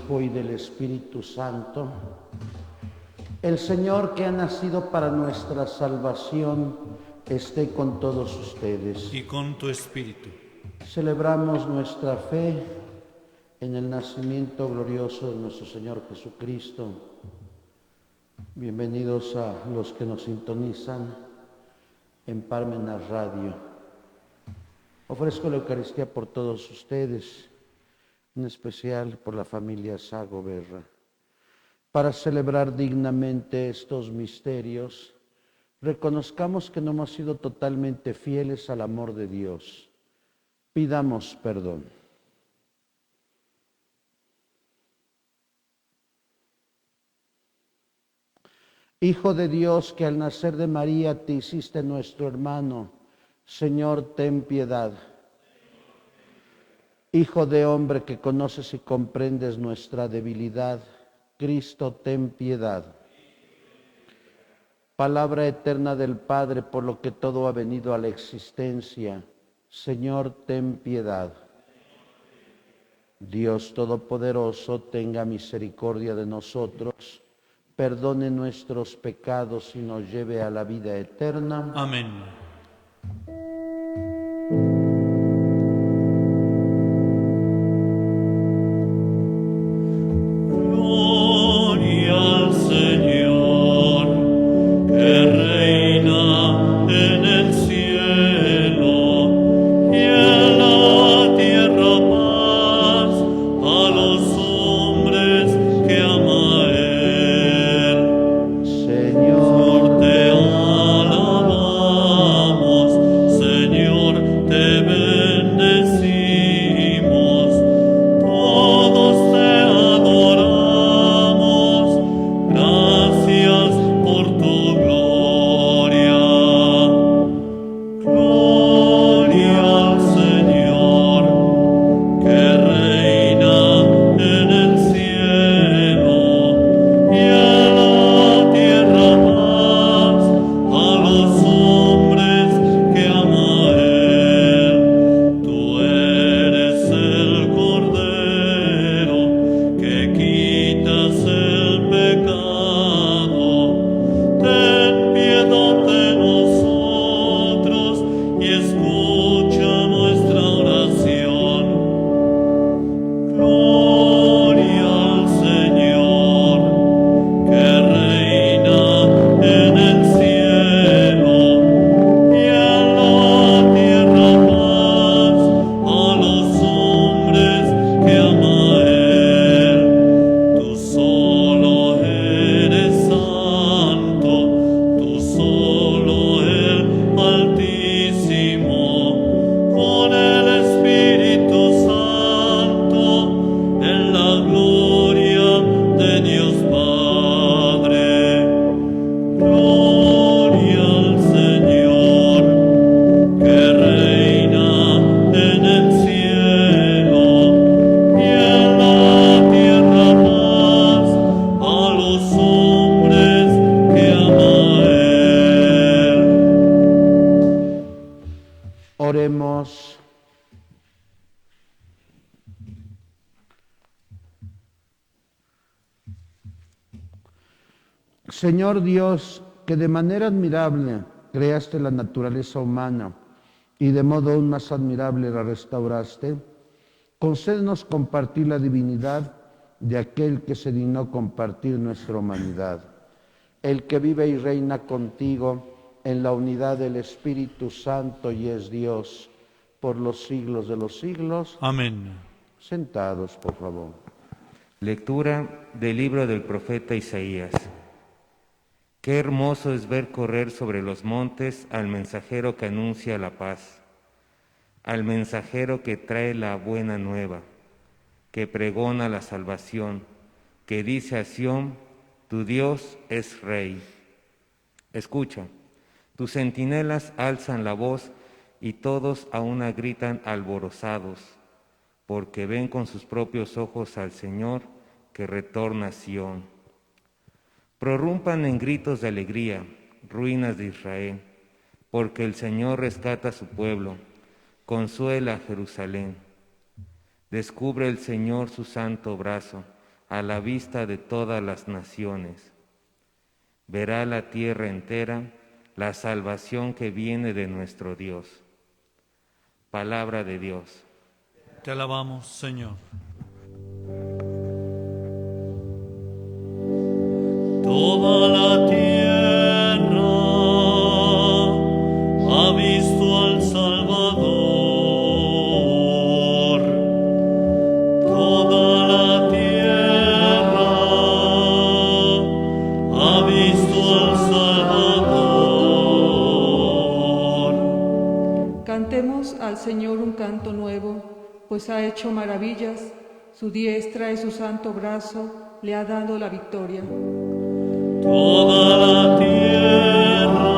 Hijo y del Espíritu Santo. El Señor que ha nacido para nuestra salvación esté con todos ustedes. Y con tu espíritu. Celebramos nuestra fe en el nacimiento glorioso de nuestro Señor Jesucristo. Bienvenidos a los que nos sintonizan en Parmenas Radio. Ofrezco la Eucaristía por todos ustedes, en especial por la familia Sago Berra. Para celebrar dignamente estos misterios, reconozcamos que no hemos sido totalmente fieles al amor de Dios. Pidamos perdón. Hijo de Dios, que al nacer de María te hiciste nuestro hermano, Señor, ten piedad. Hijo de hombre que conoces y comprendes nuestra debilidad, Cristo, ten piedad. Palabra eterna del Padre, por lo que todo ha venido a la existencia, Señor, ten piedad. Dios Todopoderoso, tenga misericordia de nosotros, perdone nuestros pecados y nos lleve a la vida eterna. Amén. Oremos. Señor Dios, que de manera admirable creaste la naturaleza humana y de modo aún más admirable la restauraste, concédenos compartir la divinidad de aquel que se dignó compartir nuestra humanidad, el que vive y reina contigo en la unidad del Espíritu Santo y es Dios por los siglos de los siglos. Amén. Sentados, por favor. Lectura del libro del profeta Isaías. Qué hermoso es ver correr sobre los montes al mensajero que anuncia la paz, al mensajero que trae la buena nueva, que pregona la salvación, que dice a Sión, tu Dios es Rey. Escucha, tus centinelas alzan la voz y todos a una gritan alborozados, porque ven con sus propios ojos al Señor que retorna a Sión. Prorrumpan en gritos de alegría, ruinas de Israel, porque el Señor rescata a su pueblo, consuela a Jerusalén. Descubre el Señor su santo brazo, a la vista de todas las naciones. Verá la tierra entera la salvación que viene de nuestro Dios. Palabra de Dios. Te alabamos, Señor. Toda la tierra ha visto al Salvador. Toda la tierra ha visto al Salvador. Cantemos al Señor un canto nuevo, pues ha hecho maravillas, su diestra y su santo brazo le ha dado la victoria. Toda la tierra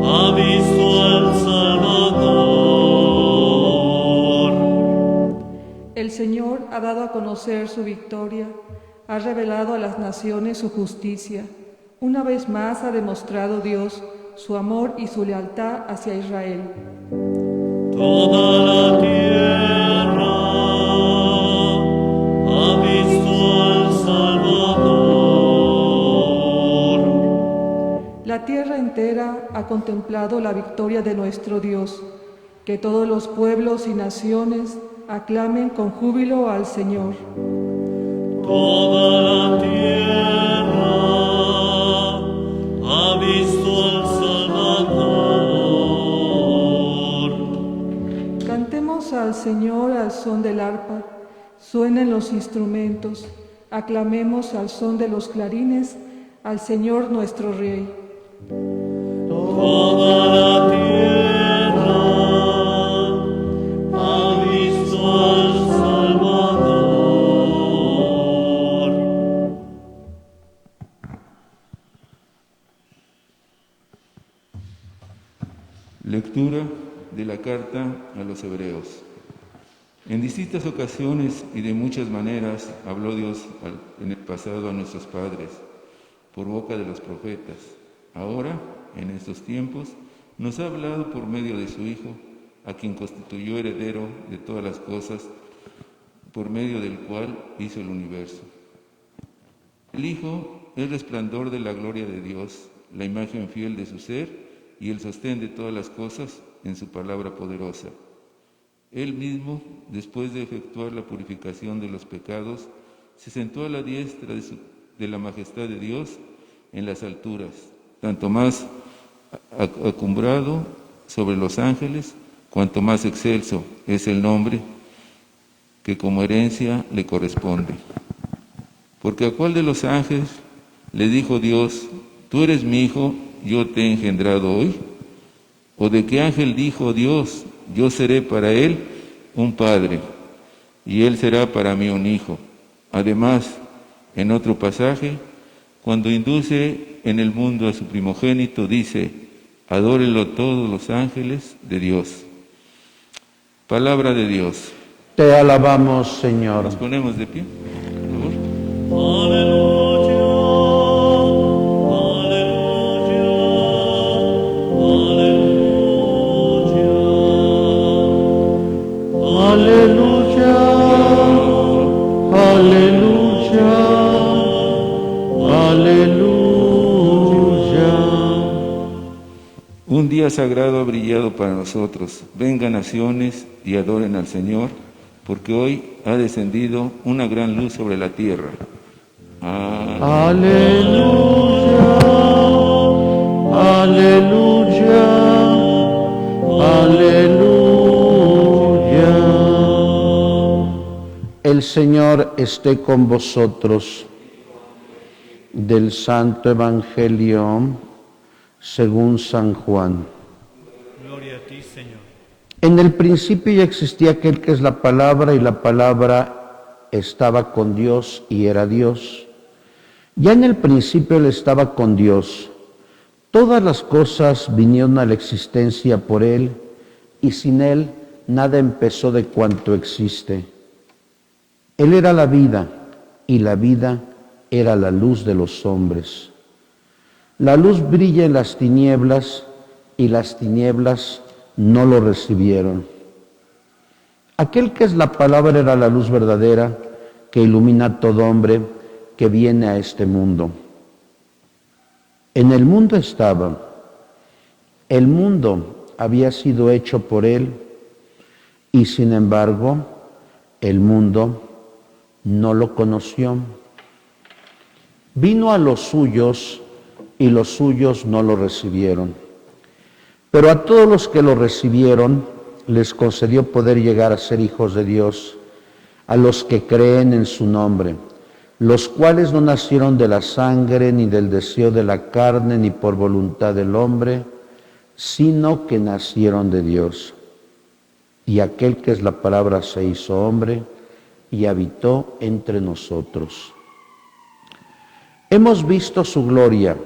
ha visto al Salvador. El Señor ha dado a conocer su victoria, ha revelado a las naciones su justicia. Una vez más ha demostrado Dios su amor y su lealtad hacia Israel. Toda la tierra ha visto al Salvador. La tierra entera ha contemplado la victoria de nuestro Dios. Que todos los pueblos y naciones aclamen con júbilo al Señor. Toda la tierra ha visto al Salvador. Cantemos al Señor al son del arpa, suenen los instrumentos, aclamemos al son de los clarines al Señor nuestro Rey. Toda la tierra ha visto al Salvador. Lectura de la carta a los Hebreos. En distintas ocasiones y de muchas maneras habló Dios en el pasado a nuestros padres, por boca de los profetas. Ahora, en estos tiempos, nos ha hablado por medio de su Hijo, a quien constituyó heredero de todas las cosas, por medio del cual hizo el universo. El Hijo es el resplandor de la gloria de Dios, la imagen fiel de su ser y el sostén de todas las cosas en su palabra poderosa. Él mismo, después de efectuar la purificación de los pecados, se sentó a la diestra de la majestad de Dios en las alturas, tanto más acumbrado sobre los ángeles, cuanto más excelso es el nombre que como herencia le corresponde. Porque ¿a cuál de los ángeles le dijo Dios, tú eres mi hijo, yo te he engendrado hoy? ¿O de qué ángel dijo Dios, yo seré para él un padre, y él será para mí un hijo? Además, en otro pasaje, cuando induce en el mundo a su primogénito, dice, adórenlo todos los ángeles de Dios. Palabra de Dios. Te alabamos, Señor. Nos ponemos de pie, por favor. Aleluya, aleluya, Aleluya, aleluya, aleluya. Un día sagrado ha brillado para nosotros. Vengan naciones y adoren al Señor, porque hoy ha descendido una gran luz sobre la tierra. Aleluya, aleluya, aleluya. El Señor esté con vosotros. Del Santo Evangelio según San Juan. gloria a ti, Señor. En el principio ya existía aquel que es la palabra, y la palabra estaba con Dios y era Dios. Ya en el principio Él estaba con Dios. Todas las cosas vinieron a la existencia por Él, y sin Él nada empezó de cuanto existe. Él era la vida, y la vida era la luz de los hombres. La luz brilla en las tinieblas, y las tinieblas no lo recibieron. Aquel que es la palabra era la luz verdadera, que ilumina a todo hombre que viene a este mundo. En el mundo estaba, el mundo había sido hecho por él, y sin embargo, el mundo no lo conoció. Vino a los suyos y los suyos no lo recibieron. Pero a todos los que lo recibieron les concedió poder llegar a ser hijos de Dios, a los que creen en su nombre, los cuales no nacieron de la sangre, ni del deseo de la carne, ni por voluntad del hombre, sino que nacieron de Dios. Y aquel que es la palabra se hizo hombre y habitó entre nosotros. Hemos visto su gloria,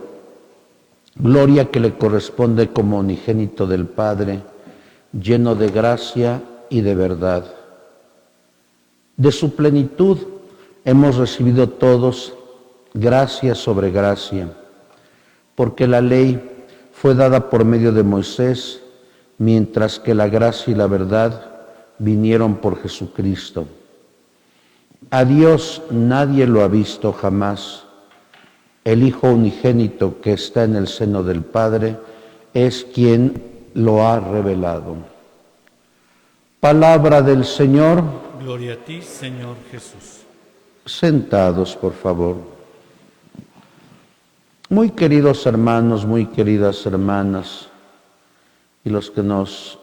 gloria que le corresponde como unigénito del Padre, lleno de gracia y de verdad. De su plenitud hemos recibido todos gracia sobre gracia, porque la ley fue dada por medio de Moisés, mientras que la gracia y la verdad vinieron por Jesucristo. A Dios nadie lo ha visto jamás. El Hijo unigénito que está en el seno del Padre es quien lo ha revelado. Palabra del Señor. Gloria a ti, Señor Jesús. Sentados, por favor. Muy queridos hermanos, muy queridas hermanas, y los que nos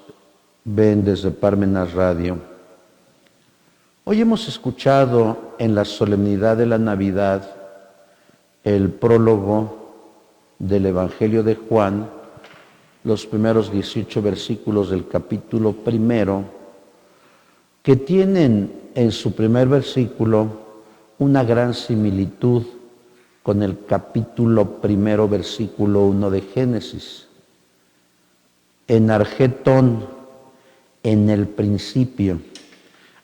ven desde Parmenas Radio, hoy hemos escuchado en la solemnidad de la Navidad el prólogo del Evangelio de Juan, los primeros 18 versículos del capítulo primero, que tienen en su primer versículo una gran similitud con el capítulo primero, versículo 1 de Génesis. En argetón, en el principio,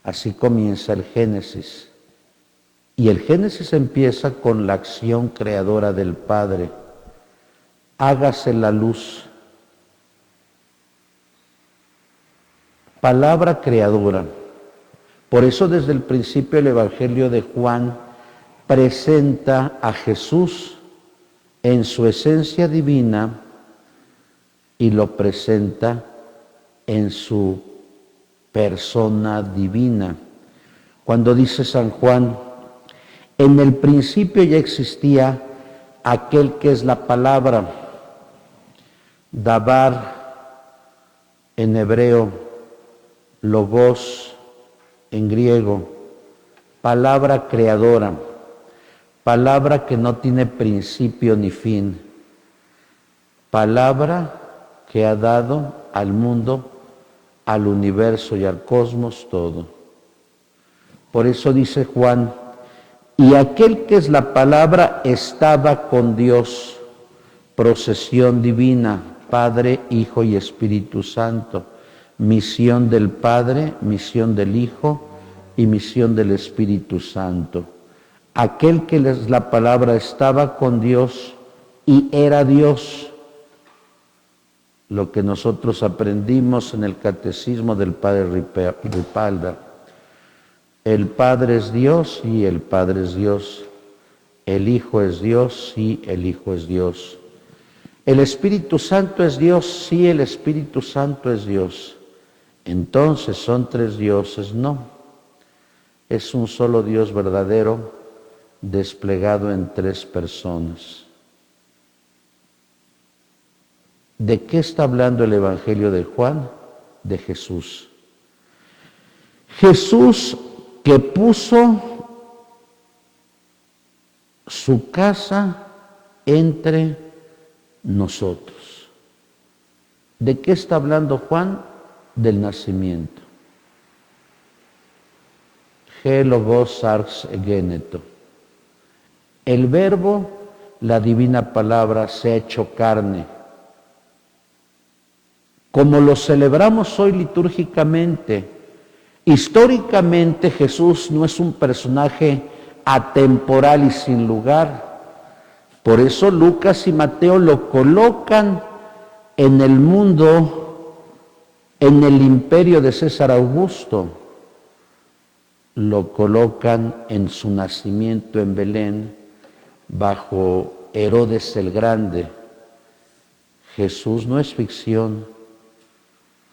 así comienza el Génesis. Y el Génesis empieza con la acción creadora del Padre. Hágase la luz. Palabra creadora. Por eso desde el principio el Evangelio de Juan presenta a Jesús en su esencia divina y lo presenta en su persona divina. Cuando dice San Juan, en el principio ya existía aquel que es la palabra, dabar en hebreo, logos en griego, palabra creadora, palabra que no tiene principio ni fin, palabra que ha dado al mundo, al universo y al cosmos todo. Por eso dice Juan, y aquel que es la palabra estaba con Dios, procesión divina, Padre, Hijo y Espíritu Santo, misión del Padre, misión del Hijo y misión del Espíritu Santo. Aquel que es la palabra estaba con Dios y era Dios. Lo que nosotros aprendimos en el catecismo del Padre Ripalda. El Padre es Dios y el Padre es Dios. El Hijo es Dios y el Hijo es Dios. El Espíritu Santo es Dios, sí, el Espíritu Santo es Dios. Entonces, ¿son tres dioses? No. Es un solo Dios verdadero desplegado en tres personas. ¿De qué está hablando el Evangelio de Juan? De Jesús. Jesús que puso su casa entre nosotros. ¿De qué está hablando Juan? Del nacimiento. He logos arx egeneto. El Verbo, la divina palabra, se ha hecho carne. Como lo celebramos hoy litúrgicamente, históricamente Jesús no es un personaje atemporal y sin lugar. Por eso Lucas y Mateo lo colocan en el mundo, en el imperio de César Augusto. lo colocan en su nacimiento en Belén bajo Herodes el Grande. Jesús no es ficción.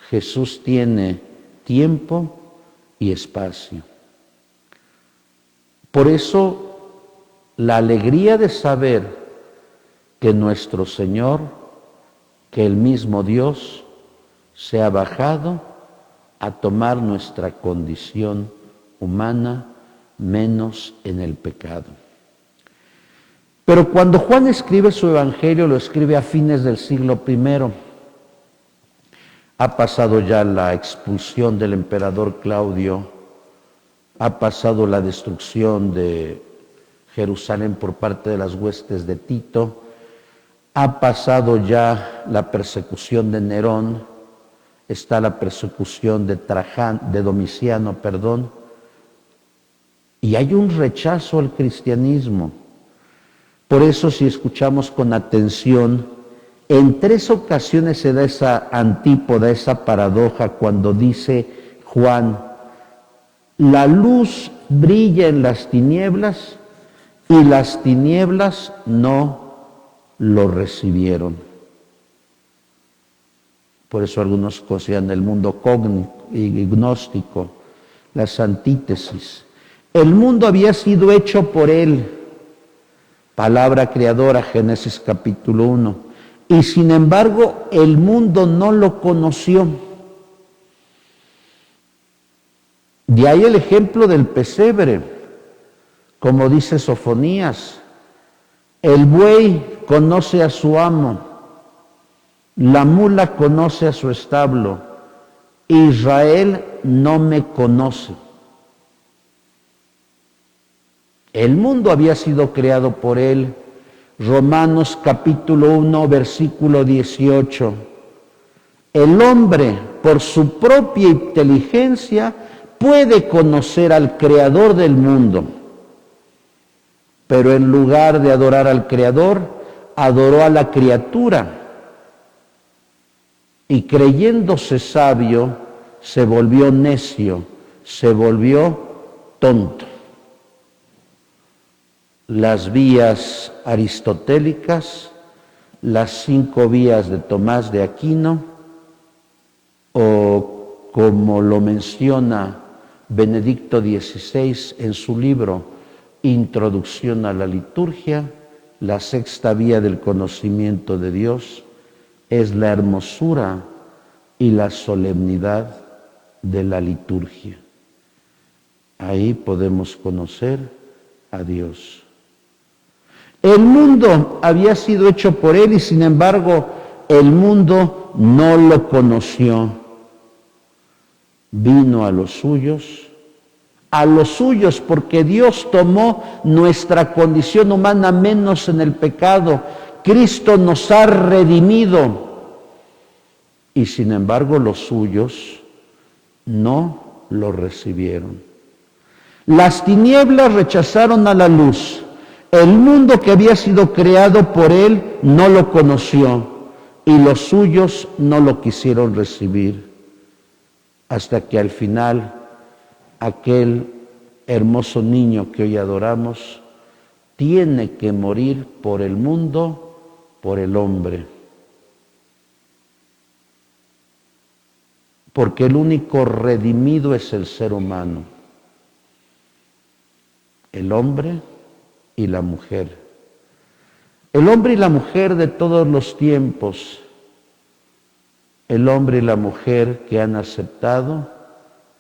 Jesús tiene tiempo y espacio. Por eso, la alegría de saber que nuestro Señor, que el mismo Dios, se ha bajado a tomar nuestra condición humana, menos en el pecado. Pero cuando Juan escribe su evangelio, lo escribe a fines del siglo I. Ha pasado ya la expulsión del emperador Claudio, ha pasado la destrucción de Jerusalén por parte de las huestes de Tito, ha pasado ya la persecución de Nerón, está la persecución de Domiciano, y hay un rechazo al cristianismo. Por eso, si escuchamos con atención, en 3 ocasiones se da esa antípoda, esa paradoja, cuando dice Juan: la luz brilla en las tinieblas y las tinieblas no lo recibieron. Por eso algunos consideran el mundo gnóstico, las antítesis. El mundo había sido hecho por él, palabra creadora, Génesis capítulo 1, y sin embargo el mundo no lo conoció. De ahí el ejemplo del pesebre, como dice Sofonías: el buey conoce a su amo, la mula conoce a su establo, Israel no me conoce. El mundo había sido creado por él. Romanos capítulo 1, versículo 18. El hombre, por su propia inteligencia, puede conocer al Creador del mundo, pero en lugar de adorar al Creador, adoró a la criatura, y creyéndose sabio, se volvió necio, se volvió tonto. Las vías aristotélicas, las 5 vías de Tomás de Aquino, o como lo menciona Benedicto XVI en su libro Introducción a la Liturgia, la 6ª vía del conocimiento de Dios es la hermosura y la solemnidad de la liturgia. Ahí podemos conocer a Dios. El mundo había sido hecho por él y sin embargo el mundo no lo conoció. Vino a los suyos porque Dios tomó nuestra condición humana menos en el pecado. Cristo nos ha redimido y sin embargo los suyos no lo recibieron. Las tinieblas rechazaron a la luz. El mundo que había sido creado por él no lo conoció y los suyos no lo quisieron recibir, hasta que al final aquel hermoso niño que hoy adoramos tiene que morir por el mundo, por el hombre. Porque el único redimido es el ser humano, el hombre y la mujer. El hombre y la mujer de todos los tiempos, el hombre y la mujer que han aceptado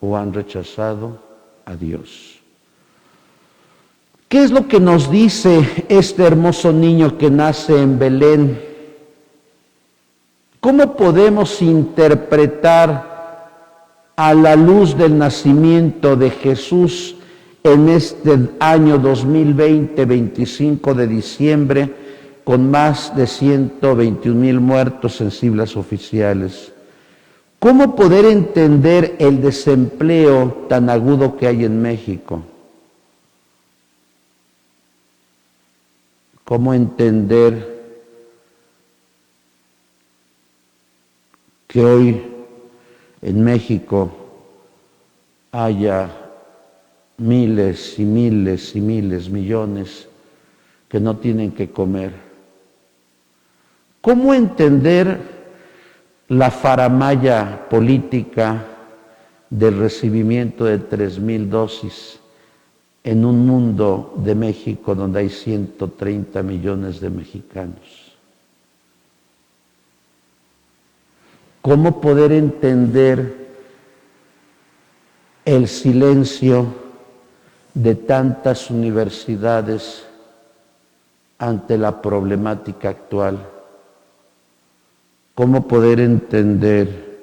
o han rechazado a Dios. ¿Qué es lo que nos dice este hermoso niño que nace en Belén? ¿Cómo podemos interpretar a la luz del nacimiento de Jesús en este año 2020, 25 de diciembre, con más de 121,000 muertos en cifras oficiales? ¿Cómo poder entender el desempleo tan agudo que hay en México? ¿Cómo entender que hoy en México haya miles y miles y miles, millones que no tienen que comer. ¿Cómo entender la faramalla política del recibimiento de 3,000 dosis en un mundo de México donde hay 130 millones de mexicanos? ¿Cómo poder entender el silencio de tantas universidades ante la problemática actual? ¿Cómo poder entender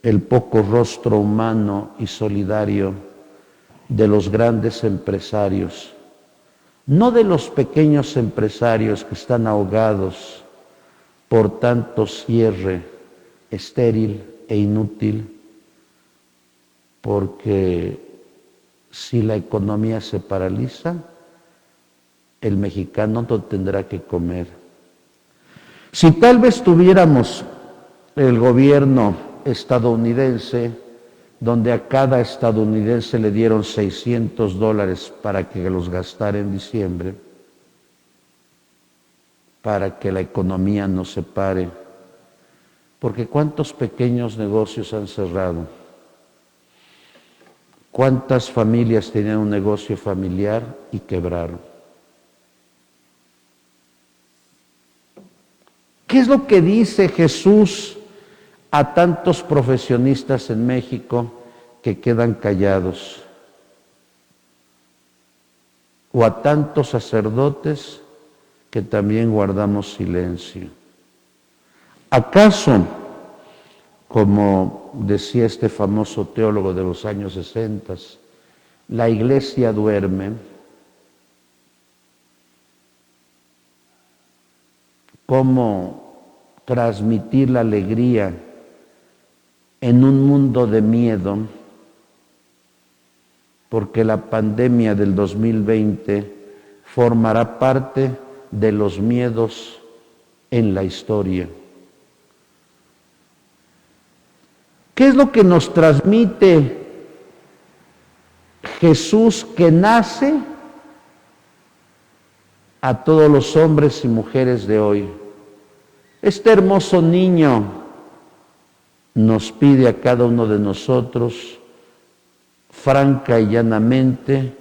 el poco rostro humano y solidario de los grandes empresarios, no de los pequeños empresarios que están ahogados por tanto cierre estéril e inútil? Porque si la economía se paraliza, el mexicano no tendrá que comer. Si tal vez tuviéramos el gobierno estadounidense, donde a cada estadounidense le dieron $600 para que los gastara en diciembre, para que la economía no se pare, porque ¿cuántos pequeños negocios han cerrado? ¿Cuántas familias tenían un negocio familiar y quebraron? ¿Qué es lo que dice Jesús a tantos profesionistas en México que quedan callados? O a tantos sacerdotes que también guardamos silencio. ¿Acaso, como decía este famoso teólogo de los años 60, la Iglesia duerme? ¿Cómo transmitir la alegría en un mundo de miedo? Porque la pandemia del 2020 formará parte de los miedos en la historia. ¿Qué es lo que nos transmite Jesús que nace a todos los hombres y mujeres de hoy? Este hermoso niño nos pide a cada uno de nosotros, franca y llanamente,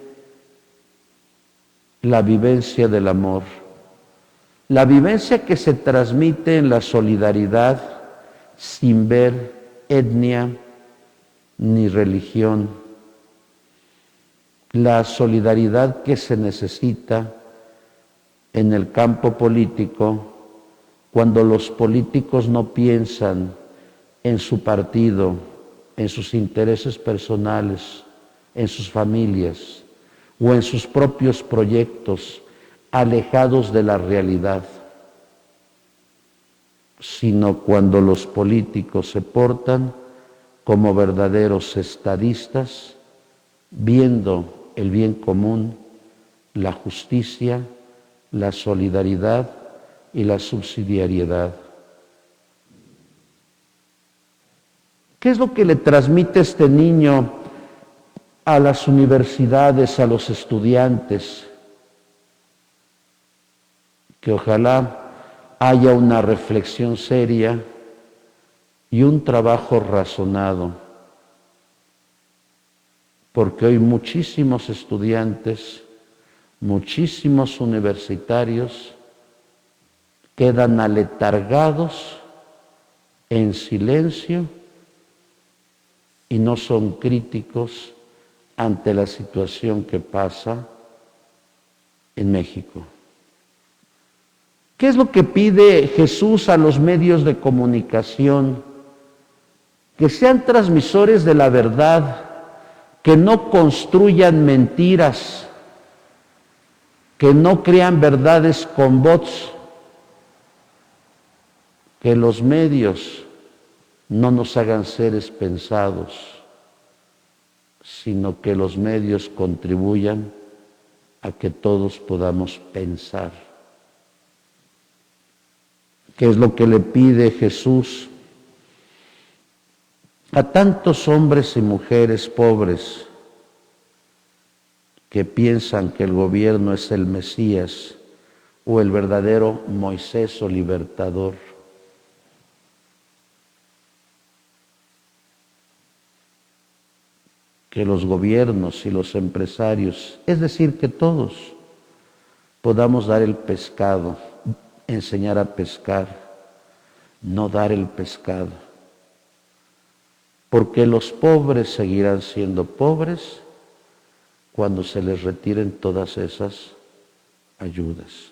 la vivencia del amor, la vivencia que se transmite en la solidaridad sin ver etnia ni religión, la solidaridad que se necesita en el campo político cuando los políticos no piensan en su partido, en sus intereses personales, en sus familias o en sus propios proyectos alejados de la realidad, sino cuando los políticos se portan como verdaderos estadistas, viendo el bien común, la justicia, la solidaridad y la subsidiariedad. ¿Qué es lo que le transmite este niño a las universidades, a los estudiantes? Que ojalá haya una reflexión seria y un trabajo razonado, porque hoy muchísimos estudiantes, muchísimos universitarios quedan aletargados en silencio y no son críticos ante la situación que pasa en México. ¿Qué es lo que pide Jesús a los medios de comunicación? Que sean transmisores de la verdad, que no construyan mentiras, que no crean verdades con bots, que los medios no nos hagan seres pensados, sino que los medios contribuyan a que todos podamos pensar. ¿Qué es lo que le pide Jesús a tantos hombres y mujeres pobres que piensan que el gobierno es el Mesías o el verdadero Moisés o libertador. Que los gobiernos y los empresarios, es decir, que todos podamos dar el pescado, enseñar a pescar, no dar el pescado. Porque los pobres seguirán siendo pobres cuando se les retiren todas esas ayudas.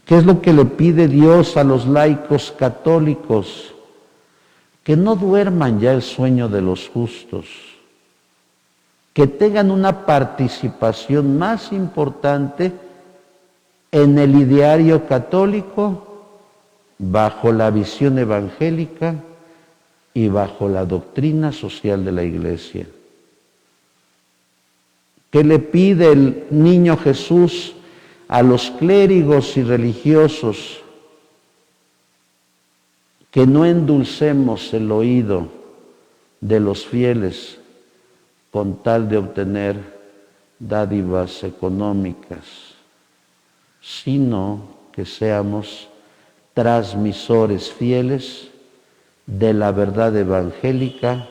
¿Qué es lo que le pide Dios a los laicos católicos? Que no duerman ya el sueño de los justos, que tengan una participación más importante en el ideario católico bajo la visión evangélica y bajo la doctrina social de la Iglesia. ¿Qué le pide el niño Jesús a los clérigos y religiosos? Que no endulcemos el oído de los fieles con tal de obtener dádivas económicas, sino que seamos transmisores fieles de la verdad evangélica,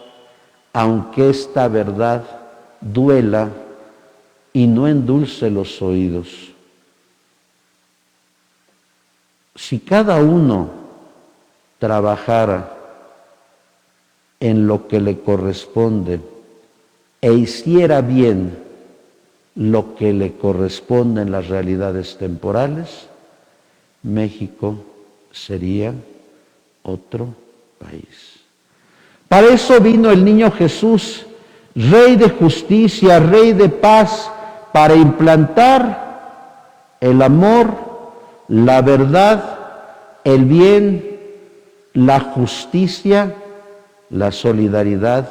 aunque esta verdad duela y no endulce los oídos. Si cada uno trabajara en lo que le corresponde e hiciera bien lo que le corresponde en las realidades temporales, México sería otro país. Para eso vino el niño Jesús, Rey de justicia, Rey de paz, para implantar el amor, la verdad, el bien, la justicia, la solidaridad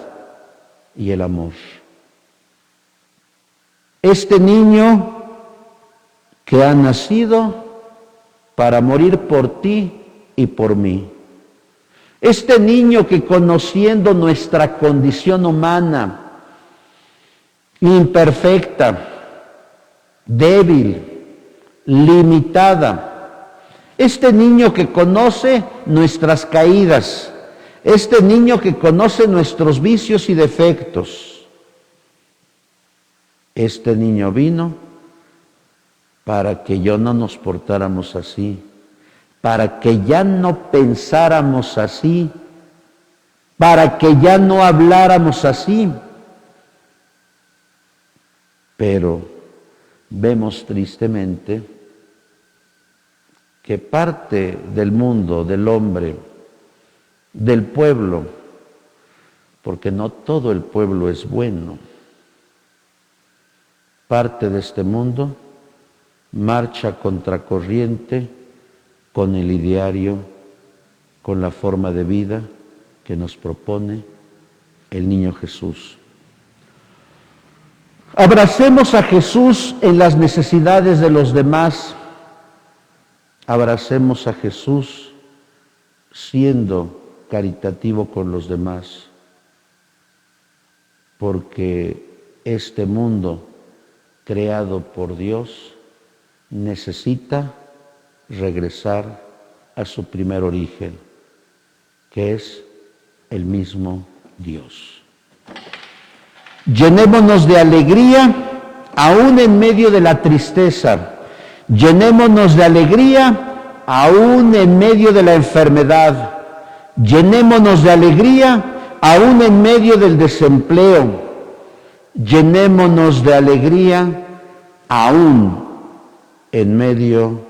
y el amor. Este niño que ha nacido para morir por ti y por mí. Este niño que conociendo nuestra condición humana, imperfecta, débil, limitada, este niño que conoce nuestras caídas, este niño que conoce nuestros vicios y defectos, este niño vino para que yo no nos portáramos así, para que ya no pensáramos así, para que ya no habláramos así. Pero vemos tristemente que parte del mundo, del hombre, del pueblo, porque no todo el pueblo es bueno, parte de este mundo marcha contracorriente con el ideario, con la forma de vida que nos propone el niño Jesús. Abracemos a Jesús en las necesidades de los demás. Abracemos a Jesús siendo caritativo con los demás, porque este mundo creado por Dios necesita regresar a su primer origen, que es el mismo Dios. Llenémonos de alegría aún en medio de la tristeza. Llenémonos de alegría aún en medio de la enfermedad. Llenémonos de alegría aún en medio del desempleo. Llenémonos de alegría aún en medio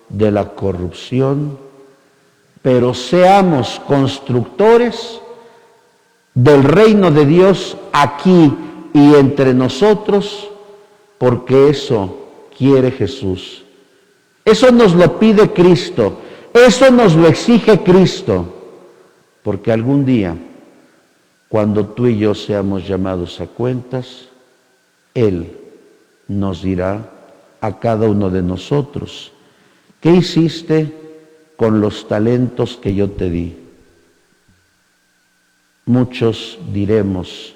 de la corrupción, pero seamos constructores del reino de Dios aquí y entre nosotros, porque eso quiere Jesús. Eso nos lo pide Cristo, eso nos lo exige Cristo, porque algún día, cuando tú y yo seamos llamados a cuentas, Él nos dirá a cada uno de nosotros: ¿qué hiciste con los talentos que yo te di? Muchos diremos: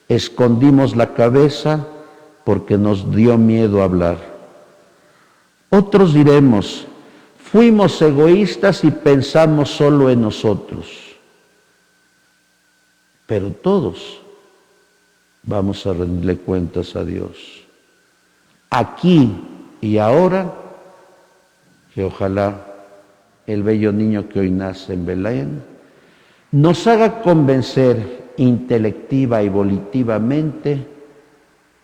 Escondimos la cabeza porque nos dio miedo hablar. Otros diremos, fuimos egoístas y pensamos solo en nosotros. Pero todos vamos a rendirle cuentas a Dios. Aquí y ahora, que ojalá el bello niño que hoy nace en Belén nos haga convencer intelectiva y volitivamente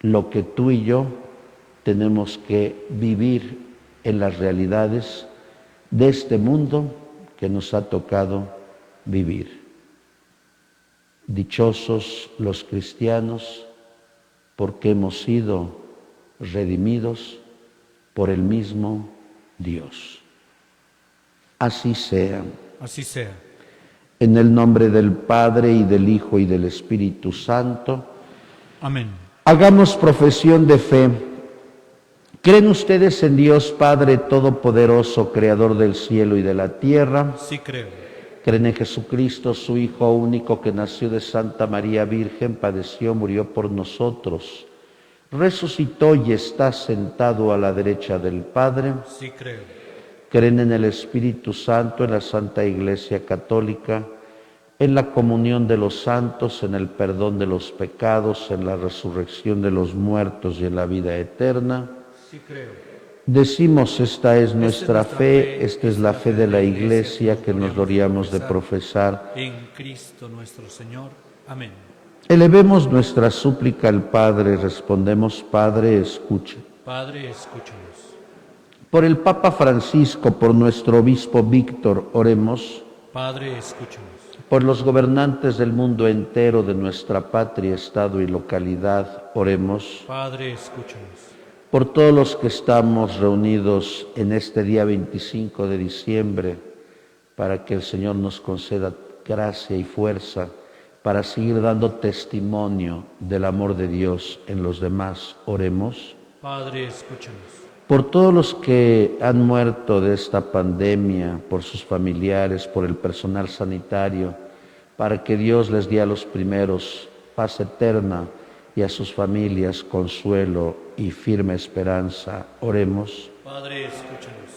lo que tú y yo tenemos que vivir en las realidades de este mundo que nos ha tocado vivir. Dichosos los cristianos porque hemos sido redimidos por el mismo Dios. Así sea. Así sea. En el nombre del Padre y del Hijo y del Espíritu Santo. Amén. Hagamos profesión de fe. ¿Creen ustedes en Dios Padre Todopoderoso, Creador del cielo y de la tierra? Sí creo. ¿Creen en Jesucristo, su Hijo único, que nació de Santa María Virgen, padeció, murió por nosotros, resucitó y está sentado a la derecha del Padre? Sí creo. ¿Creen en el Espíritu Santo, en la Santa Iglesia Católica, en la comunión de los santos, en el perdón de los pecados, en la resurrección de los muertos y en la vida eterna? Sí creo. Decimos, esta es nuestra fe, esta es la fe de la Iglesia que nos gloriamos de profesar. En Cristo nuestro Señor. Amén. Elevemos nuestra súplica al Padre, respondemos, Padre, escucha. Padre, escúchanos. Por el Papa Francisco, por nuestro obispo Víctor, oremos. Padre, escúchanos. Por los gobernantes del mundo entero, de nuestra patria, estado y localidad, oremos. Padre, escúchanos. Por todos los que estamos reunidos en este día 25 de diciembre, para que el Señor nos conceda gracia y fuerza para seguir dando testimonio del amor de Dios en los demás, oremos. Padre, escúchanos. Por todos los que han muerto de esta pandemia, por sus familiares, por el personal sanitario, para que Dios les dé a los primeros paz eterna y a sus familias consuelo y firme esperanza, oremos. Padre, escúchanos.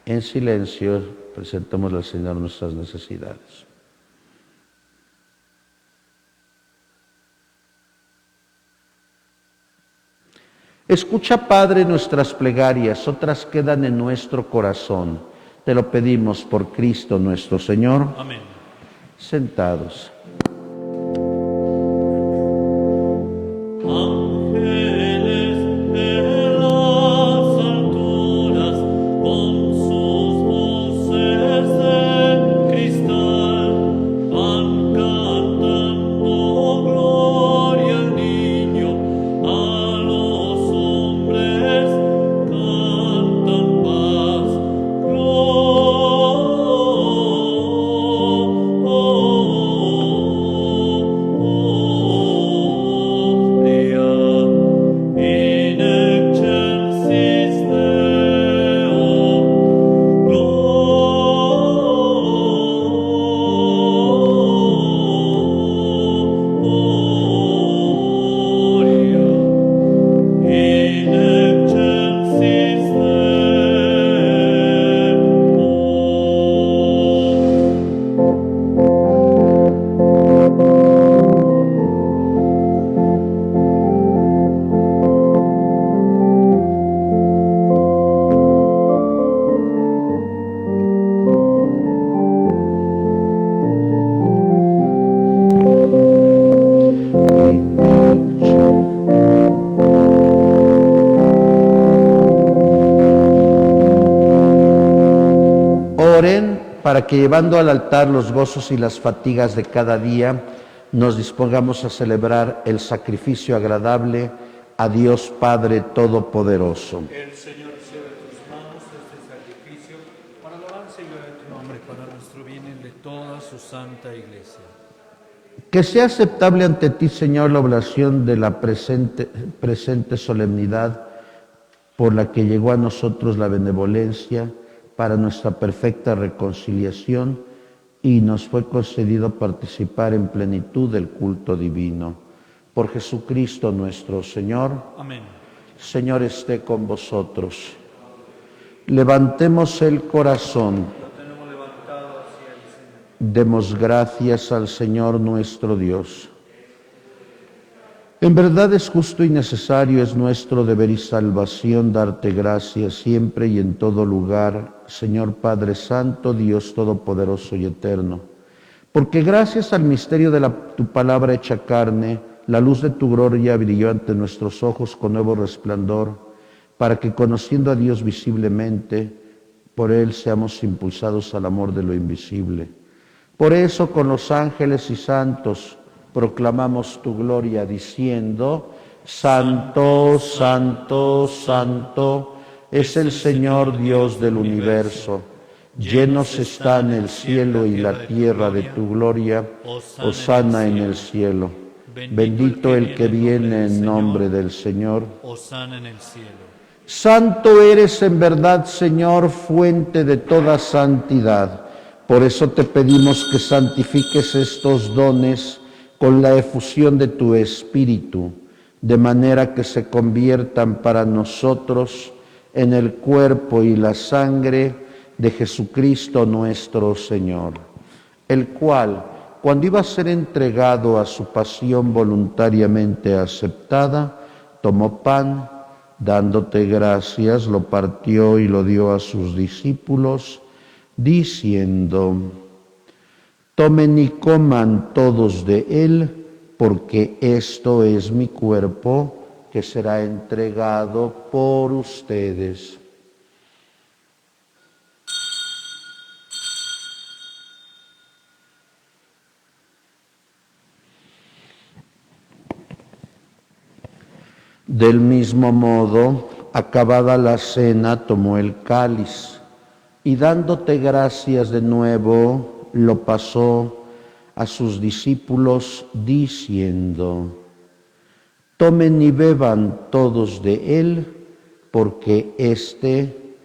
En silencio presentamos al Señor nuestras necesidades. Escucha, Padre, nuestras plegarias, otras quedan en nuestro corazón. Te lo pedimos por Cristo nuestro Señor. Amén. Sentados. Ángeles de las alturas, con sus voces de cristal, van cantando gloria al niño, a los hombres cantan paz, in excelsis Deo, in excelsis Oren para que, llevando al altar los gozos y las fatigas de cada día, nos dispongamos a celebrar el sacrificio agradable a Dios Padre Todopoderoso. El Señor recibe de tus manos este sacrificio para alabanza y gloria de tu nombre, para nuestro bien y el de toda su santa Iglesia. Que sea aceptable ante ti, Señor, la oblación de la presente solemnidad, por la que llegó a nosotros la benevolencia para nuestra perfecta reconciliación y nos fue concedido participar en plenitud del culto divino. Por Jesucristo nuestro Señor. Amén. Señor esté con vosotros. Levantemos el corazón. Lo tenemos levantado hacia el Señor. Demos gracias al Señor nuestro Dios. En verdad es justo y necesario, es nuestro deber y salvación darte gracias siempre y en todo lugar, Señor Padre Santo, Dios Todopoderoso y Eterno. Porque gracias al misterio de tu palabra hecha carne, la luz de tu gloria brilló ante nuestros ojos con nuevo resplandor, para que conociendo a Dios visiblemente, por Él seamos impulsados al amor de lo invisible. Por eso con los ángeles y santos proclamamos tu gloria diciendo: Santo, Santo, Santo es el Señor Dios del universo. Llenos están el cielo y la tierra de tu gloria. Hosana en el cielo. Bendito el que viene en nombre del Señor. Hosana en el cielo. Santo eres en verdad, Señor, fuente de toda santidad. Por eso te pedimos que santifiques estos dones con la efusión de tu Espíritu, de manera que se conviertan para nosotros en el cuerpo y la sangre de Jesucristo nuestro Señor, el cual, cuando iba a ser entregado a su pasión voluntariamente aceptada, tomó pan, dándote gracias, lo partió y lo dio a sus discípulos, diciendo: Tomen y coman todos de él, porque esto es mi cuerpo, que será entregado por ustedes. Del mismo modo, acabada la cena, tomó el cáliz y dándote gracias de nuevo, lo pasó a sus discípulos diciendo: Tomen y beban todos de él, porque este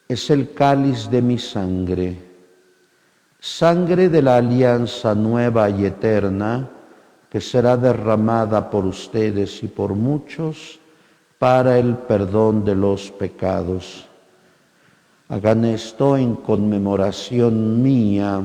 es el cáliz de mi sangre, sangre de la alianza nueva y eterna, que será derramada por ustedes y por muchos para el perdón de los pecados. Hagan esto en conmemoración mía.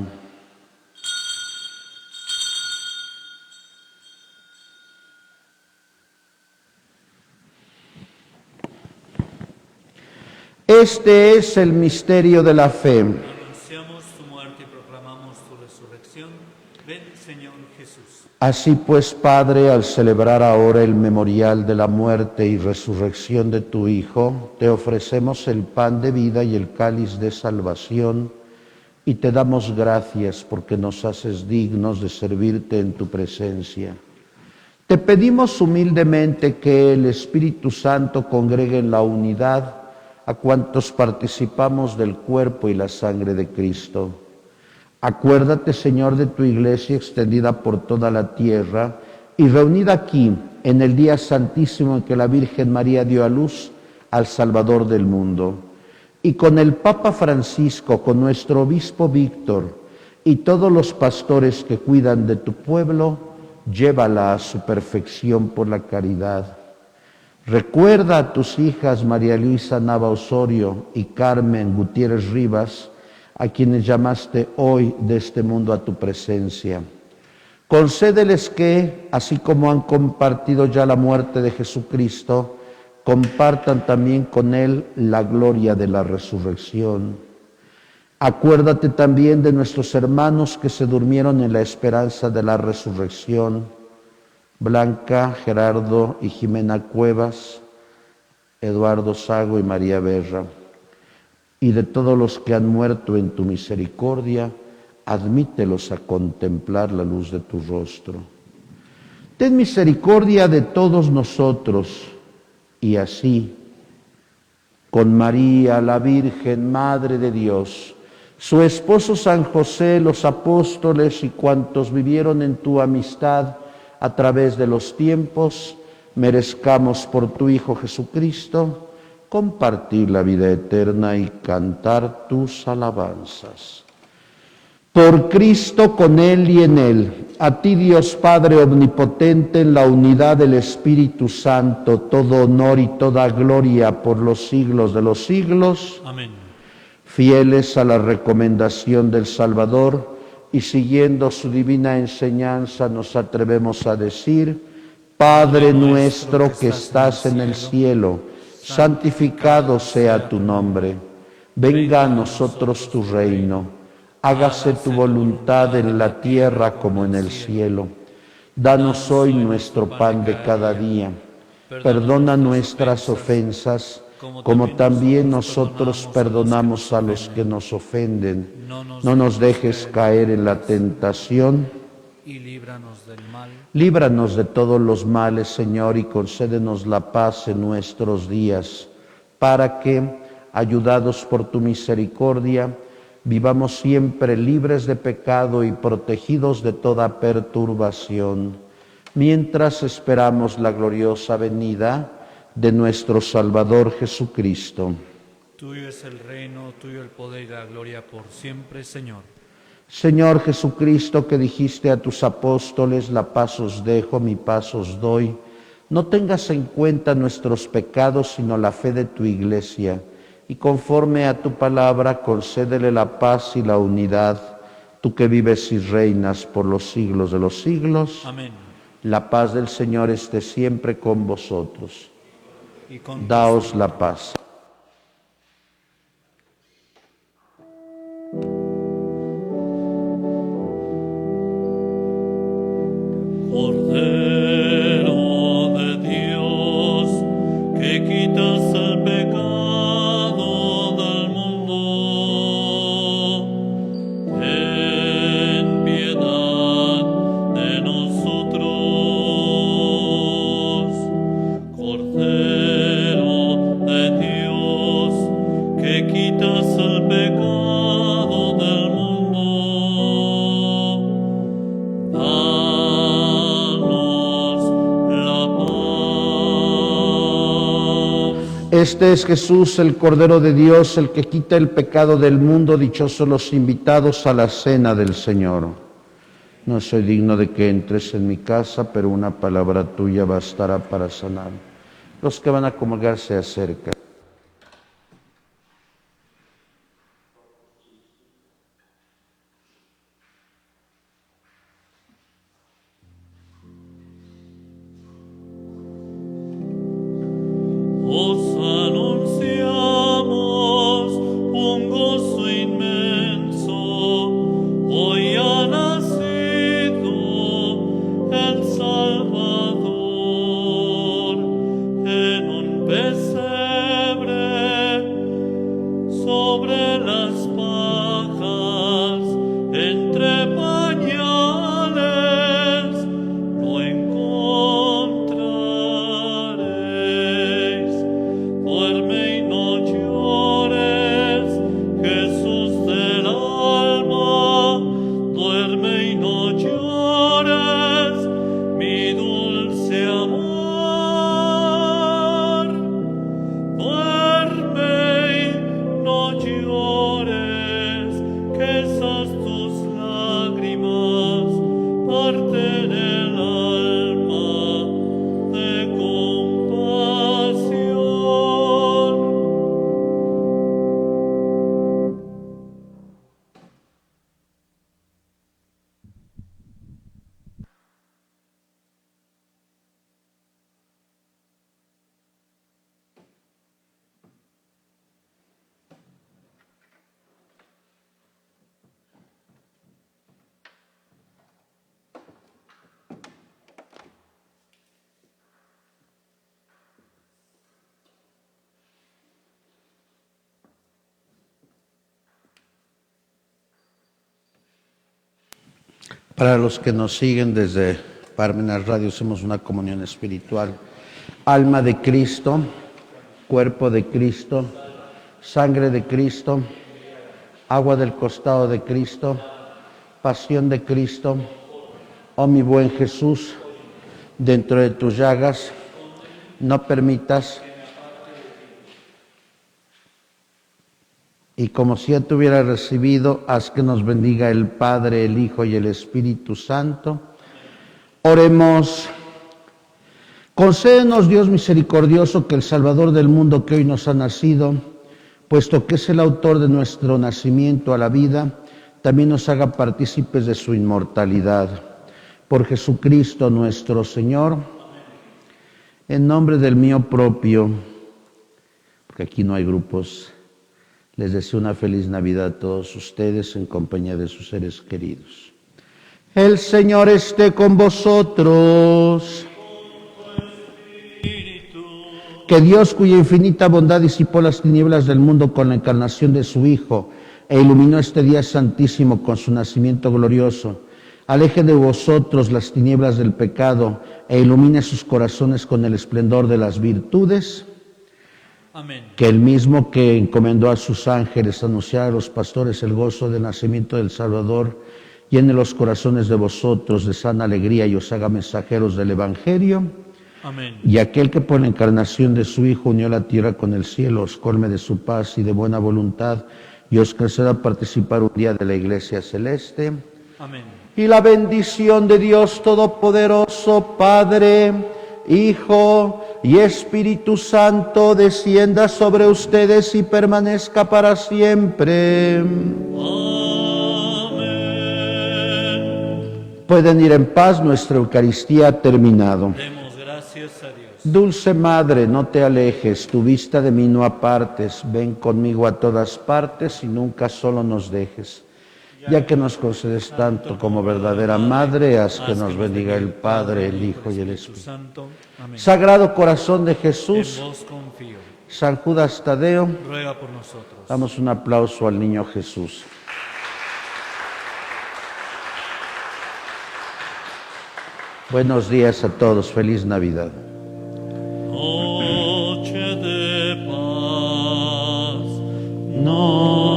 Este es el misterio de la fe. Anunciamos tu muerte y proclamamos tu resurrección. Ven, Señor Jesús. Así pues, Padre, al celebrar ahora el memorial de la muerte y resurrección de tu Hijo, te ofrecemos el pan de vida y el cáliz de salvación, y te damos gracias porque nos haces dignos de servirte en tu presencia. Te pedimos humildemente que el Espíritu Santo congregue en la unidad a cuantos participamos del cuerpo y la sangre de Cristo. Acuérdate, Señor, de tu iglesia extendida por toda la tierra y reunida aquí en el día santísimo en que la Virgen María dio a luz al Salvador del mundo. Y con el Papa Francisco, con nuestro obispo Víctor y todos los pastores que cuidan de tu pueblo, llévala a su perfección por la caridad. Recuerda a tus hijas María Luisa Nava Osorio y Carmen Gutiérrez Rivas, a quienes llamaste hoy de este mundo a tu presencia. Concédeles que, así como han compartido ya la muerte de Jesucristo, compartan también con Él la gloria de la resurrección. Acuérdate también de nuestros hermanos que se durmieron en la esperanza de la resurrección: Blanca, Gerardo y Jimena Cuevas, Eduardo Sago y María Berra. Y de todos los que han muerto en tu misericordia, admítelos a contemplar la luz de tu rostro. Ten misericordia de todos nosotros, y así, con María, la Virgen, Madre de Dios, su esposo San José, los apóstoles y cuantos vivieron en tu amistad a través de los tiempos, merezcamos por tu Hijo Jesucristo compartir la vida eterna y cantar tus alabanzas. Por Cristo, con Él y en Él, a ti Dios Padre Omnipotente, en la unidad del Espíritu Santo, todo honor y toda gloria por los siglos de los siglos. Amén. Fieles a la recomendación del Salvador y siguiendo su divina enseñanza, nos atrevemos a decir: Padre nuestro que estás en el cielo, santificado sea tu nombre. Venga a nosotros tu reino. Hágase tu voluntad en la tierra como en el cielo. Danos hoy nuestro pan de cada día. Perdona nuestras ofensas, como también nosotros perdonamos a los que nos ofenden. No nos dejes caer en la tentación. Y líbranos del mal. Líbranos de todos los males, Señor, y concédenos la paz en nuestros días, para que, ayudados por tu misericordia, vivamos siempre libres de pecado y protegidos de toda perturbación, mientras esperamos la gloriosa venida de nuestro Salvador Jesucristo. Tuyo es el reino, tuyo el poder y la gloria por siempre, Señor. Señor Jesucristo, que dijiste a tus apóstoles: la paz os dejo, mi paz os doy, no tengas en cuenta nuestros pecados, sino la fe de tu Iglesia, y conforme a tu palabra, concédele la paz y la unidad, tú que vives y reinas por los siglos de los siglos. Amén. La paz del Señor esté siempre con vosotros. Y con Daos la paz. Cordero de Dios, que quitas el pecado del mundo, ten piedad de nosotros. Cordero de Dios, que quitas el pecado del mundo, danos la paz. Este es Jesús, el Cordero de Dios, el que quita el pecado del mundo. Dichosos los invitados a la cena del Señor. No soy digno de que entres en mi casa, pero una palabra tuya bastará para sanar. Los que van a comulgar se acercan. Os anunciamos un gozo inmenso, hoy ha nacido el Salvador en un pesebre sobre las pajas, entre pañales lo encontraréis. Duerme y no llores, Jesús del alma, duerme y no llores, mi dulce amor. Duerme y no llores, que esas tus lágrimas parten el alma de compasión. Para los que nos siguen desde Parmenas Radio, hacemos una comunión espiritual. Alma de Cristo, cuerpo de Cristo, sangre de Cristo, agua del costado de Cristo, pasión de Cristo. Oh mi buen Jesús, dentro de tus llagas, no permitas Y como si ya te hubiera recibido, haz que nos bendiga el Padre, el Hijo y el Espíritu Santo. Oremos. Concédenos, Dios misericordioso, que el Salvador del mundo que hoy nos ha nacido, puesto que es el autor de nuestro nacimiento a la vida, también nos haga partícipes de su inmortalidad. Por Jesucristo nuestro Señor, en nombre del mío propio, porque aquí no hay grupos, les deseo una feliz Navidad a todos ustedes en compañía de sus seres queridos. El Señor esté con vosotros. Que Dios, cuya infinita bondad disipó las tinieblas del mundo con la encarnación de su Hijo e iluminó este día santísimo con su nacimiento glorioso, aleje de vosotros las tinieblas del pecado e ilumine sus corazones con el esplendor de las virtudes. Amén. Que el mismo que encomendó a sus ángeles a anunciar a los pastores el gozo del nacimiento del Salvador, llene los corazones de vosotros de sana alegría y os haga mensajeros del Evangelio. Amén. Y aquel que por la encarnación de su Hijo unió la tierra con el cielo, os colme de su paz y de buena voluntad, y os conceda participar un día de la Iglesia Celeste. Amén. Y la bendición de Dios Todopoderoso, Padre, Hijo y Espíritu Santo, descienda sobre ustedes y permanezca para siempre. Amén. Pueden ir en paz, nuestra Eucaristía ha terminado. Demos gracias a Dios. Dulce Madre, no te alejes, tu vista de mí no apartes, ven conmigo a todas partes y nunca solo nos dejes. Ya que nos concedes tanto como verdadera Madre, haz que nos bendiga el Padre, el Hijo y el Espíritu Santo. Amén. Sagrado Corazón de En Jesús, vos confío. San Judas Tadeo, Ruega por nosotros. damos un aplauso al niño Jesús. Buenos días a todos, feliz Navidad. Noche de paz. No.